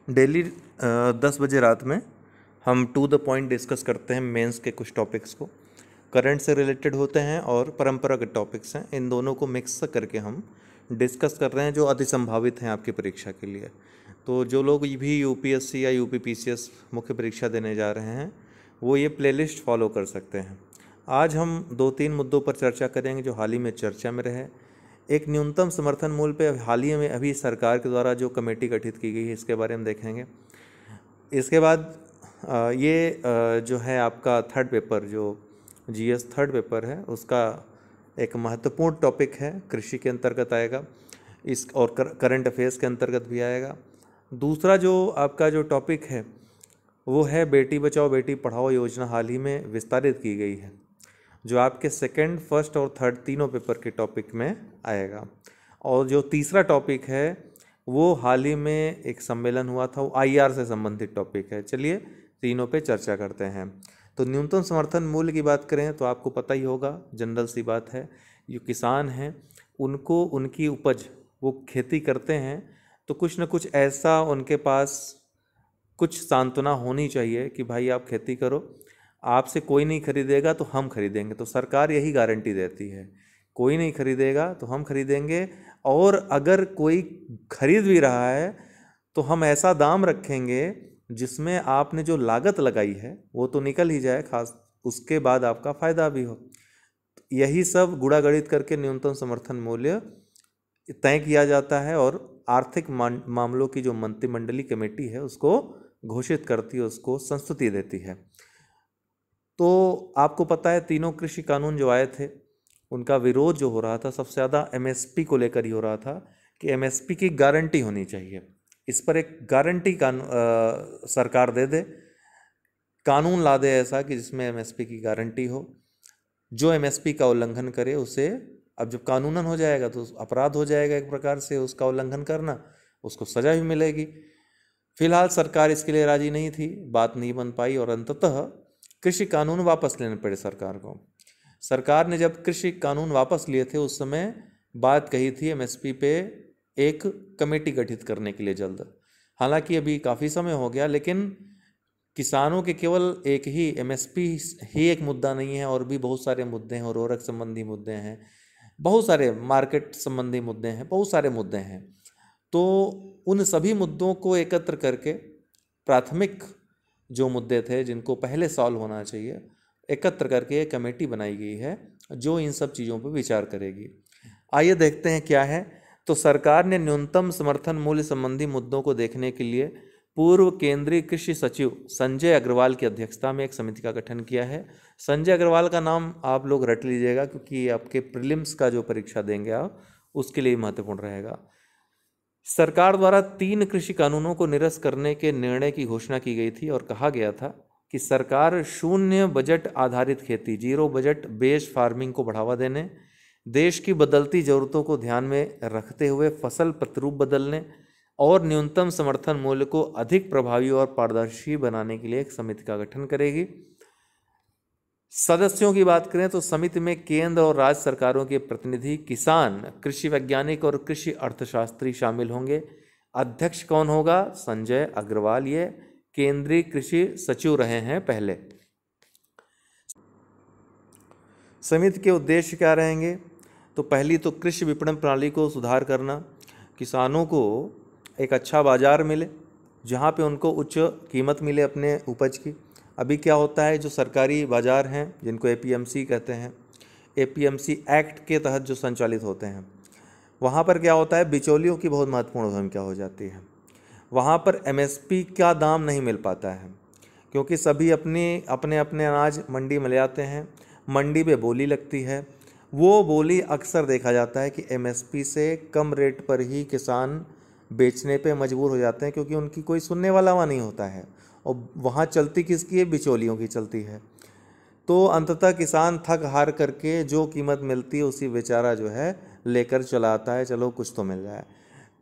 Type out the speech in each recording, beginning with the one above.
Daily 10 बजे रात में हम टू द पॉइंट डिस्कस करते हैं मेंस के कुछ टॉपिक्स को। करंट से रिलेटेड होते हैं और परंपरागत टॉपिक्स हैं, इन दोनों को मिक्स करके हम डिस्कस कर रहे हैं जो अति संभावित हैं आपकी परीक्षा के लिए। तो जो लोग भी यूपीएससी या यूपी पीसीएस मुख्य परीक्षा देने जा रहे हैं वो ये प्लेलिस्ट फॉलो कर सकते हैं। आज हम 2-3 मुद्दों पर चर्चा करेंगे जो हाल ही में चर्चा में रहे। एक न्यूनतम समर्थन मूल्य पे हाल ही में अभी सरकार के द्वारा जो कमेटी गठित की गई है इसके बारे में देखेंगे। इसके बाद जो है आपका थर्ड पेपर, जो जीएस थर्ड पेपर है, उसका एक महत्वपूर्ण टॉपिक है, कृषि के अंतर्गत आएगा इस, और करंट अफेयर्स के अंतर्गत भी आएगा। दूसरा जो आपका जो टॉपिक है वो है बेटी बचाओ बेटी पढ़ाओ योजना हाल ही में विस्तारित की गई है, जो आपके सेकंड, फर्स्ट और थर्ड तीनों पेपर के टॉपिक में आएगा। और जो तीसरा टॉपिक है वो हाल ही में एक सम्मेलन हुआ था, वो आईआर से संबंधित टॉपिक है। चलिए तीनों पे चर्चा करते हैं। तो न्यूनतम समर्थन मूल्य की बात करें तो आपको पता ही होगा, जनरल सी बात है, जो किसान हैं उनको उनकी उपज वो खेती करते हैं तो कुछ न कुछ ऐसा उनके पास कुछ सांत्वना होनी चाहिए कि भाई आप खेती करो, आपसे कोई नहीं खरीदेगा तो हम खरीदेंगे। तो सरकार यही गारंटी देती है, कोई नहीं खरीदेगा तो हम खरीदेंगे, और अगर कोई खरीद भी रहा है तो हम ऐसा दाम रखेंगे जिसमें आपने जो लागत लगाई है वो तो निकल ही जाए, खास उसके बाद आपका फ़ायदा भी हो। यही सब गुणा गणित करके न्यूनतम समर्थन मूल्य तय किया जाता है और आर्थिक मामलों की जो मंत्रिमंडलीय कमेटी है उसको घोषित करती है, उसको संस्तुति देती है। तो आपको पता है तीनों कृषि कानून जो आए थे उनका विरोध जो हो रहा था सबसे ज़्यादा एमएसपी को लेकर ही हो रहा था कि एमएसपी की गारंटी होनी चाहिए। इस पर एक गारंटी सरकार दे दे, कानून ला दे ऐसा कि जिसमें एमएसपी की गारंटी हो। जो एमएसपी का उल्लंघन करे उसे, अब जब कानूनन हो जाएगा तो अपराध हो जाएगा एक प्रकार से उसका उल्लंघन करना, उसको सजा भी मिलेगी। फिलहाल सरकार इसके लिए राजी नहीं थी, बात नहीं बन पाई और अंततः कृषि कानून वापस लेने पड़े सरकार को। सरकार ने जब कृषि कानून वापस लिए थे उस समय बात कही थी एमएसपी पे एक कमेटी गठित करने के लिए जल्द। हालांकि अभी काफ़ी समय हो गया, लेकिन किसानों के केवल एक ही एमएसपी ही एक मुद्दा नहीं है, और भी बहुत सारे मुद्दे हैं, उर्वरक संबंधी मुद्दे हैं, बहुत सारे मार्केट संबंधी मुद्दे हैं, बहुत सारे मुद्दे हैं। तो उन सभी मुद्दों को एकत्र करके प्राथमिक जो मुद्दे थे जिनको पहले सॉल्व होना चाहिए, एकत्र करके एक कमेटी बनाई गई है जो इन सब चीज़ों पर विचार करेगी। आइए देखते हैं क्या है। तो सरकार ने न्यूनतम समर्थन मूल्य संबंधी मुद्दों को देखने के लिए पूर्व केंद्रीय कृषि सचिव संजय अग्रवाल की अध्यक्षता में एक समिति का गठन किया है। संजय अग्रवाल का नाम आप लोग रट लीजिएगा क्योंकि आपके प्रीलिम्स का जो परीक्षा देंगे आप उसके लिए महत्वपूर्ण रहेगा। सरकार द्वारा 3 कृषि कानूनों को निरस्त करने के निर्णय की घोषणा की गई थी और कहा गया था कि सरकार शून्य बजट आधारित खेती, जीरो बजट बेस्ड फार्मिंग को बढ़ावा देने, देश की बदलती ज़रूरतों को ध्यान में रखते हुए फसल प्रतिरूप बदलने और न्यूनतम समर्थन मूल्य को अधिक प्रभावी और पारदर्शी बनाने के लिए एक समिति का गठन करेगी। सदस्यों की बात करें तो समिति में केंद्र और राज्य सरकारों के प्रतिनिधि, किसान, कृषि वैज्ञानिक और कृषि अर्थशास्त्री शामिल होंगे। अध्यक्ष कौन होगा? संजय अग्रवाल, ये केंद्रीय कृषि सचिव रहे हैं पहले। समिति के उद्देश्य क्या रहेंगे? तो पहली तो कृषि विपणन प्रणाली को सुधार करना, किसानों को एक अच्छा बाजार मिले जहाँ पे उनको उच्च कीमत मिले अपने उपज की। अभी क्या होता है, जो सरकारी बाज़ार हैं जिनको एपीएमसी कहते हैं, एपीएमसी एक्ट के तहत जो संचालित होते हैं, वहाँ पर क्या होता है, बिचौलियों की बहुत महत्वपूर्ण भूमिका हो जाती है। वहाँ पर एमएसपी का दाम नहीं मिल पाता है क्योंकि सभी अपने अनाज मंडी में ले आते हैं, मंडी में बोली लगती है, वो बोली अक्सर देखा जाता है कि एमएसपी से कम रेट पर ही किसान बेचने पे मजबूर हो जाते हैं क्योंकि उनकी कोई सुनने वाला वहाँ नहीं होता है, और वहाँ चलती किसकी है? बिचौलियों की चलती है। तो अंततः किसान थक हार करके जो कीमत मिलती है उसी बेचारा जो है लेकर चला आता है, चलो कुछ तो मिल जाए।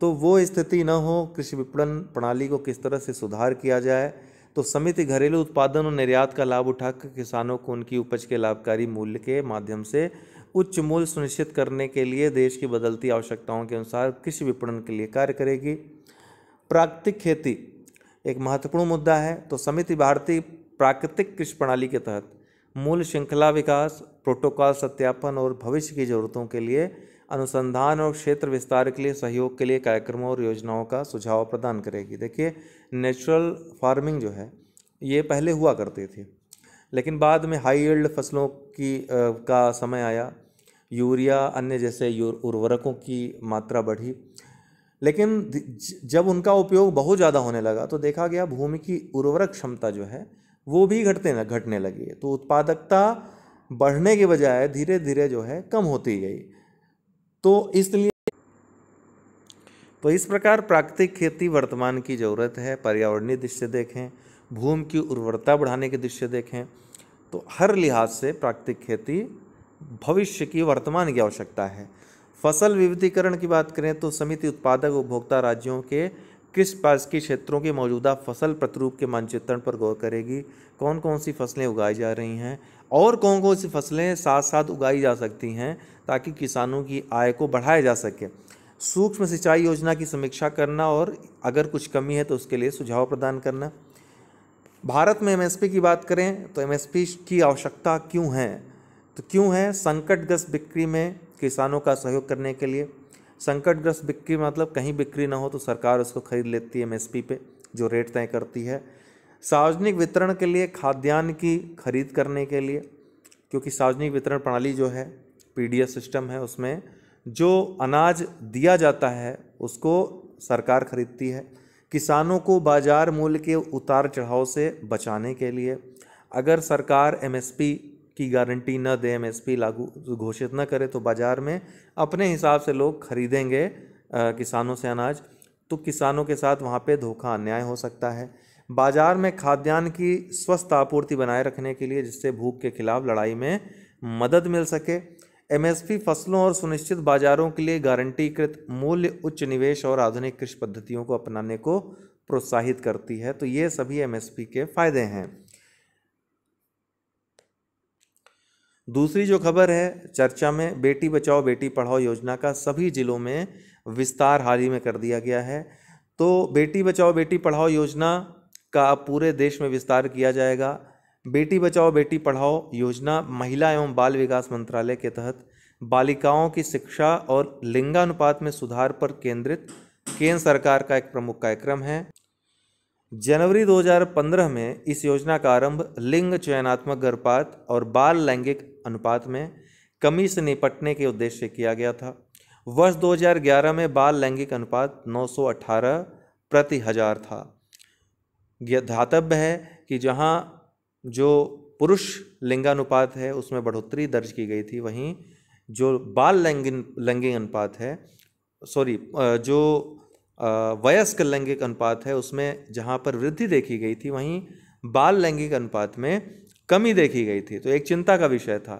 तो वो स्थिति न हो, कृषि विपणन प्रणाली को किस तरह से सुधार किया जाए। तो समिति घरेलू उत्पादन और निर्यात का लाभ उठाकर किसानों को उनकी उपज के लाभकारी मूल्य के माध्यम से उच्च मूल्य सुनिश्चित करने के लिए देश की बदलती आवश्यकताओं के अनुसार कृषि विपणन के लिए कार्य करेगी। प्राकृतिक खेती, एक महत्वपूर्ण मुद्दा है। तो समिति भारतीय प्राकृतिक कृषि प्रणाली के तहत मूल श्रृंखला विकास, प्रोटोकॉल सत्यापन और भविष्य की जरूरतों के लिए अनुसंधान और क्षेत्र विस्तार के लिए सहयोग के लिए कार्यक्रमों और योजनाओं का सुझाव प्रदान करेगी। देखिए, नेचुरल फार्मिंग जो है ये पहले हुआ करती थी, लेकिन बाद में हाई यील्ड फसलों का समय आया, यूरिया अन्य जैसे उर्वरकों की मात्रा बढ़ी, लेकिन जब उनका उपयोग बहुत ज़्यादा होने लगा तो देखा गया भूमि की उर्वरक क्षमता जो है वो भी घटने लगी। तो उत्पादकता बढ़ने के बजाय धीरे धीरे जो है कम होती गई। तो इस प्रकार प्राकृतिक खेती वर्तमान की ज़रूरत है। पर्यावरणीय दृष्टि से देखें, भूमि की उर्वरता बढ़ाने की दृष्टि से देखें, तो हर लिहाज से प्राकृतिक खेती भविष्य की वर्तमान की आवश्यकता है। फसल विविधीकरण की बात करें तो समिति उत्पादक उपभोक्ता राज्यों के कृषि पारिस्थितिक क्षेत्रों के मौजूदा फसल प्रतिरूप के मानचित्रण पर गौर करेगी। कौन कौन सी फसलें उगाई जा रही हैं और कौन कौन सी फसलें साथ साथ उगाई जा सकती हैं ताकि किसानों की आय को बढ़ाया जा सके। सूक्ष्म सिंचाई योजना की समीक्षा करना और अगर कुछ कमी है तो उसके लिए सुझाव प्रदान करना। भारत में एमएसपी की बात करें तो एमएसपी की आवश्यकता क्यों है? तो क्यों है? संकटग्रस्त बिक्री में किसानों का सहयोग करने के लिए। संकटग्रस्त बिक्री मतलब कहीं बिक्री ना हो तो सरकार उसको खरीद लेती है एमएसपी पे, जो रेट तय करती है। सार्वजनिक वितरण के लिए खाद्यान्न की खरीद करने के लिए, क्योंकि सार्वजनिक वितरण प्रणाली जो है पीडीएस सिस्टम है, उसमें जो अनाज दिया जाता है उसको सरकार खरीदती है। किसानों को बाजार मूल्य के उतार चढ़ाव से बचाने के लिए, अगर सरकार एमएसपी की गारंटी न दे, एमएसपी लागू घोषित न करे तो बाजार में अपने हिसाब से लोग खरीदेंगे किसानों से अनाज, तो किसानों के साथ वहाँ पे धोखा अन्याय हो सकता है। बाजार में खाद्यान्न की स्वस्थ आपूर्ति बनाए रखने के लिए, जिससे भूख के खिलाफ लड़ाई में मदद मिल सके। एमएसपी फसलों और सुनिश्चित बाजारों के लिए गारंटीकृत मूल्य, उच्च निवेश और आधुनिक कृषि पद्धतियों को अपनाने को प्रोत्साहित करती है। तो ये सभी एमएसपी के फायदे हैं। दूसरी जो खबर है चर्चा में, बेटी बचाओ बेटी पढ़ाओ योजना का सभी जिलों में विस्तार हाल ही में कर दिया गया है। तो बेटी बचाओ बेटी पढ़ाओ योजना का अब पूरे देश में विस्तार किया जाएगा। बेटी बचाओ बेटी पढ़ाओ योजना महिला एवं बाल विकास मंत्रालय के तहत बालिकाओं की शिक्षा और लिंगानुपात में सुधार पर केंद्रित केंद्र सरकार का एक प्रमुख कार्यक्रम है। जनवरी 2015 में इस योजना का आरंभ लिंग चयनात्मक गर्भपात और बाल लैंगिक अनुपात में कमी से निपटने के उद्देश्य से किया गया था। वर्ष 2011 में बाल लैंगिक अनुपात 918 प्रति हजार था। यह ध्यातव्य है कि जहां जो पुरुष लिंगानुपात है उसमें बढ़ोतरी दर्ज की गई थी, वहीं जो बाल लैंगिक अनुपात है, जो वयस्क लैंगिक अनुपात है उसमें जहां पर वृद्धि देखी गई थी, वहीं बाल लैंगिक अनुपात में कमी देखी गई थी। तो एक चिंता का विषय था।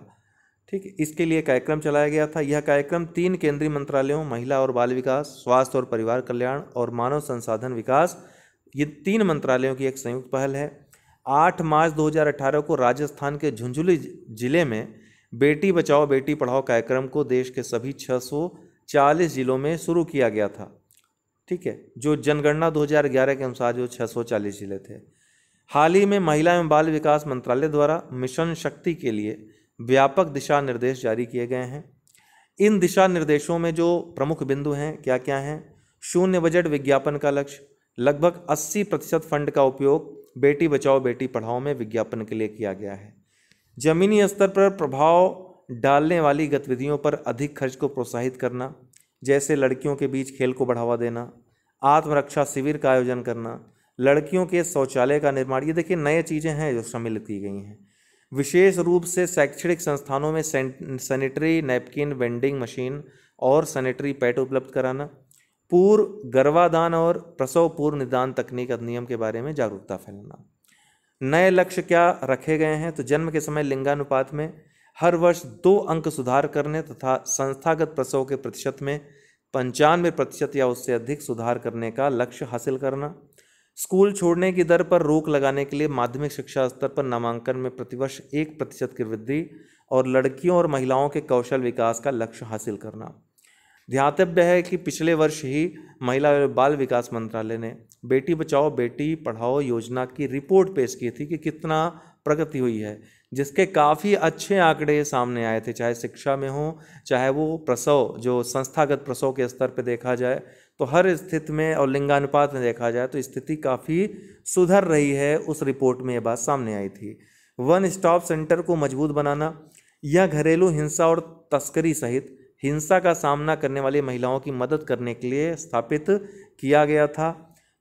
ठीक, इसके लिए कार्यक्रम चलाया गया था। यह कार्यक्रम 3 केंद्रीय मंत्रालयों, महिला और बाल विकास, स्वास्थ्य और परिवार कल्याण और मानव संसाधन विकास, ये 3 मंत्रालयों की एक संयुक्त पहल है। 8 मार्च 2018 को राजस्थान के झुंझुनू जिले में बेटी बचाओ बेटी पढ़ाओ कार्यक्रम को देश के सभी 640 जिलों में शुरू किया गया था। ठीक है, जो जनगणना 2011 के अनुसार जो 640 जिले थे। हाल ही में महिला एवं बाल विकास मंत्रालय द्वारा मिशन शक्ति के लिए व्यापक दिशा निर्देश जारी किए गए हैं। इन दिशा निर्देशों में जो प्रमुख बिंदु हैं क्या क्या हैं? शून्य बजट विज्ञापन का लक्ष्य, लगभग 80% फंड का उपयोग बेटी बचाओ बेटी पढ़ाओ में विज्ञापन के लिए किया गया है। जमीनी स्तर पर प्रभाव डालने वाली गतिविधियों पर अधिक खर्च को प्रोत्साहित करना, जैसे लड़कियों के बीच खेल को बढ़ावा देना, आत्मरक्षा शिविर का आयोजन करना, लड़कियों के शौचालय का निर्माण, ये देखिए नए चीज़ें हैं जो सम्मिलित की गई हैं। विशेष रूप से शैक्षणिक संस्थानों में सैनिटरी नैपकिन वेंडिंग मशीन और सैनिटरी पैड उपलब्ध कराना, पूर्व गर्भाधान और प्रसव पूर्व निदान तकनीक अधिनियम के बारे में जागरूकता फैलाना। नए लक्ष्य क्या रखे गए हैं? तो जन्म के समय लिंगानुपात में हर वर्ष 2 अंक सुधार करने तथा संस्थागत प्रसव के प्रतिशत में 95% या उससे अधिक सुधार करने का लक्ष्य हासिल करना। स्कूल छोड़ने की दर पर रोक लगाने के लिए माध्यमिक शिक्षा स्तर पर नामांकन में प्रतिवर्ष 1% की वृद्धि और लड़कियों और महिलाओं के कौशल विकास का लक्ष्य हासिल करना। ध्यातव्य है कि पिछले वर्ष ही महिला एवं बाल विकास मंत्रालय ने बेटी बचाओ बेटी पढ़ाओ योजना की रिपोर्ट पेश की थी कि कितना प्रगति हुई है, जिसके काफ़ी अच्छे आंकड़े सामने आए थे, चाहे शिक्षा में हो, चाहे वो प्रसव जो संस्थागत प्रसव के स्तर पर देखा जाए तो हर स्थिति में, और लिंगानुपात में देखा जाए तो स्थिति काफ़ी सुधर रही है। उस रिपोर्ट में ये बात सामने आई थी। वन स्टॉप सेंटर को मजबूत बनाना, यह घरेलू हिंसा और तस्करी सहित हिंसा का सामना करने वाली महिलाओं की मदद करने के लिए स्थापित किया गया था।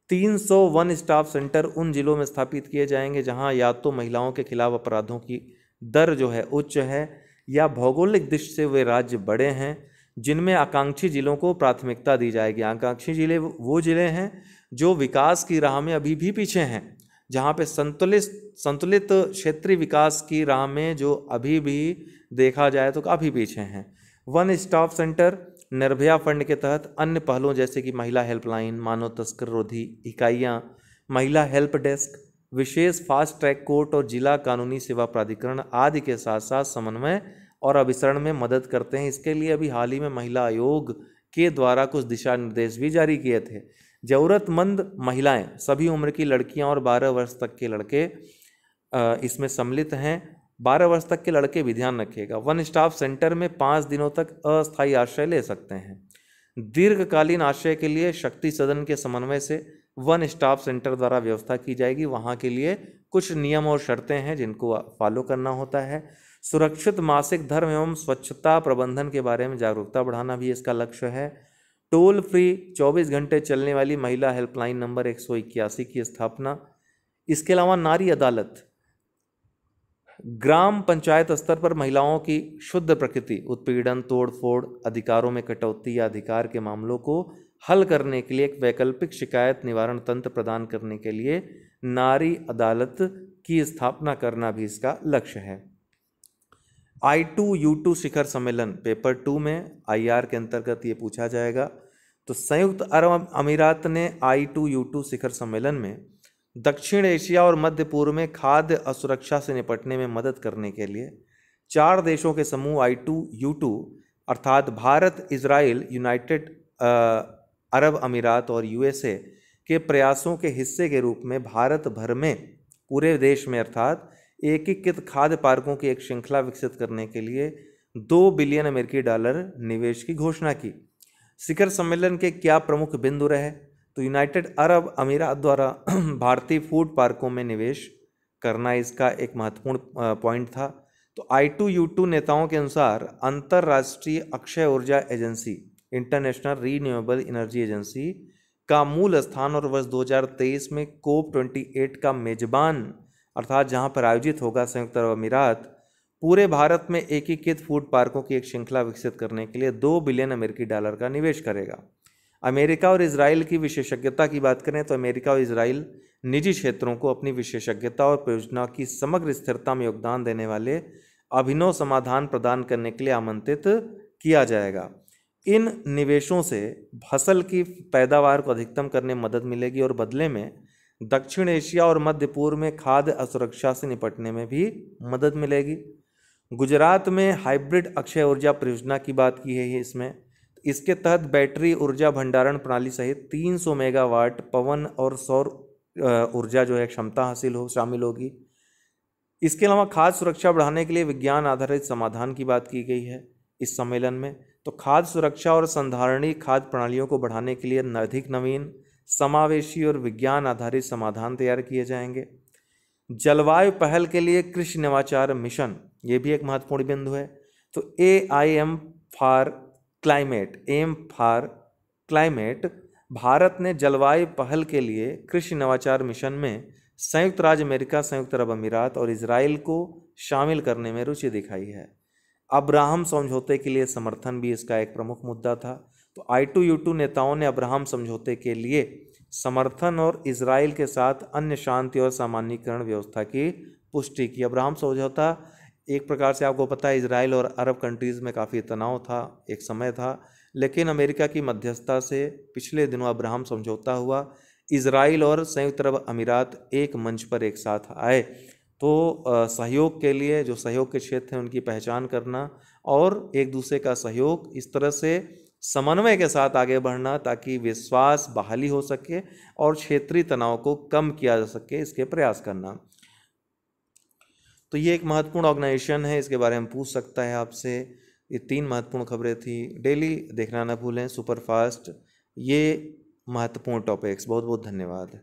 300 वन स्टॉप सेंटर उन जिलों में स्थापित किए जाएंगे जहां या तो महिलाओं के खिलाफ अपराधों की दर जो है उच्च है, या भौगोलिक दृष्टि से वे राज्य बड़े हैं जिनमें आकांक्षी जिलों को प्राथमिकता दी जाएगी। आकांक्षी जिले वो जिले हैं जो विकास की राह में अभी भी पीछे हैं, जहाँ पे संतुलित क्षेत्रीय विकास की राह में जो अभी भी देखा जाए तो काफ़ी पीछे हैं। One stop centre Nirbhaya fund के तहत अन्य पहलों जैसे कि महिला हेल्पलाइन, मानव तस्कर रोधी इकाइयाँ, महिला हेल्प डेस्क, विशेष फास्ट ट्रैक कोर्ट और जिला कानूनी सेवा प्राधिकरण आदि के साथ साथ समन्वय और अभिसरण में मदद करते हैं। इसके लिए अभी हाल ही में महिला आयोग के द्वारा कुछ दिशा निर्देश भी जारी किए थे। ज़रूरतमंद महिलाएं, सभी उम्र की लड़कियां और 12 वर्ष तक के लड़के इसमें सम्मिलित हैं। 12 वर्ष तक के लड़के भी, ध्यान रखिएगा। वन स्टॉप सेंटर में 5 दिनों तक अस्थायी आश्रय ले सकते हैं। दीर्घकालीन आश्रय के लिए शक्ति सदन के समन्वय से वन स्टॉप सेंटर द्वारा व्यवस्था की जाएगी। वहाँ के लिए कुछ नियम और शर्तें हैं जिनको फॉलो करना होता है। सुरक्षित मासिक धर्म एवं स्वच्छता प्रबंधन के बारे में जागरूकता बढ़ाना भी इसका लक्ष्य है। टोल फ्री 24 घंटे चलने वाली महिला हेल्पलाइन नंबर 181 की स्थापना। इसके अलावा नारी अदालत, ग्राम पंचायत स्तर पर महिलाओं की शुद्ध प्रकृति, उत्पीड़न, तोड़फोड़, अधिकारों में कटौती या अधिकार के मामलों को हल करने के लिए एक वैकल्पिक शिकायत निवारण तंत्र प्रदान करने के लिए नारी अदालत की स्थापना करना भी इसका लक्ष्य है। I2U2 शिखर सम्मेलन, पेपर 2 में IR के अंतर्गत ये पूछा जाएगा। तो संयुक्त अरब अमीरात ने I2U2 शिखर सम्मेलन में दक्षिण एशिया और मध्य पूर्व में खाद्य असुरक्षा से निपटने में मदद करने के लिए 4 देशों के समूह I2U2 अर्थात भारत, इजराइल, यूनाइटेड अरब अमीरात और USA के प्रयासों के हिस्से के रूप में भारत भर में पूरे देश में अर्थात एकीकृत खाद्य पार्कों की एक श्रृंखला विकसित करने के लिए $2 बिलियन निवेश की घोषणा की। शिखर सम्मेलन के क्या प्रमुख बिंदु रहे? तो यूनाइटेड अरब अमीरात द्वारा भारतीय फूड पार्कों में निवेश करना इसका एक महत्वपूर्ण पॉइंट था। तो I2U2 नेताओं के अनुसार अंतर्राष्ट्रीय अक्षय ऊर्जा agency, international renewable energy agency का मूल स्थान और वर्ष 2023 में COP28 का मेजबान अर्थात जहां पर आयोजित होगा संयुक्त अरब अमीरात, पूरे भारत में एकीकृत फूड पार्कों की एक श्रृंखला विकसित करने के लिए $2 बिलियन का निवेश करेगा। अमेरिका और इजराइल की विशेषज्ञता की बात करें तो अमेरिका और इजराइल निजी क्षेत्रों को अपनी विशेषज्ञता और परियोजना की समग्र स्थिरता में योगदान देने वाले अभिनव समाधान प्रदान करने के लिए आमंत्रित किया जाएगा। इन निवेशों से फसल की पैदावार को अधिकतम करने में मदद मिलेगी और बदले में दक्षिण एशिया और मध्य पूर्व में खाद्य असुरक्षा से निपटने में भी मदद मिलेगी। गुजरात में हाइब्रिड अक्षय ऊर्जा परियोजना की बात की है इसमें। इसके तहत बैटरी ऊर्जा भंडारण प्रणाली सहित 300 मेगावाट पवन और सौर ऊर्जा जो है क्षमता शामिल होगी। इसके अलावा खाद्य सुरक्षा बढ़ाने के लिए विज्ञान आधारित समाधान की बात की गई है इस सम्मेलन में। तो खाद्य सुरक्षा और संधारणीय खाद्य प्रणालियों को बढ़ाने के लिए अधिक नवीन, समावेशी और विज्ञान आधारित समाधान तैयार किए जाएंगे। जलवायु पहल के लिए कृषि नवाचार मिशन, ये भी एक महत्वपूर्ण बिंदु है। तो AIM फॉर क्लाइमेट, भारत ने जलवायु पहल के लिए कृषि नवाचार मिशन में संयुक्त राज्य अमेरिका, संयुक्त अरब अमीरात और इजराइल को शामिल करने में रुचि दिखाई है। अब्राहम समझौते के लिए समर्थन भी इसका एक प्रमुख मुद्दा था। तो I2U2 नेताओं ने अब्राहम समझौते के लिए समर्थन और इजराइल के साथ अन्य शांति और सामान्यीकरण व्यवस्था की पुष्टि की। अब्राहम समझौता एक प्रकार से आपको पता है इजराइल और अरब कंट्रीज़ में काफ़ी तनाव था, एक समय था, लेकिन अमेरिका की मध्यस्थता से पिछले दिनों अब्राहम समझौता हुआ। इजराइल और संयुक्त अरब अमीरात एक मंच पर एक साथ आए। तो सहयोग के लिए जो सहयोग के क्षेत्र हैं उनकी पहचान करना और एक दूसरे का सहयोग इस तरह से समन्वय के साथ आगे बढ़ना ताकि विश्वास बहाली हो सके और क्षेत्रीय तनाव को कम किया जा सके, इसके प्रयास करना। तो ये एक महत्वपूर्ण ऑर्गेनाइजेशन है, इसके बारे में पूछ सकता है आपसे। ये 3 महत्वपूर्ण खबरें थी, डेली देखना ना भूलें, सुपरफास्ट। ये महत्वपूर्ण टॉपिक्स। बहुत बहुत धन्यवाद।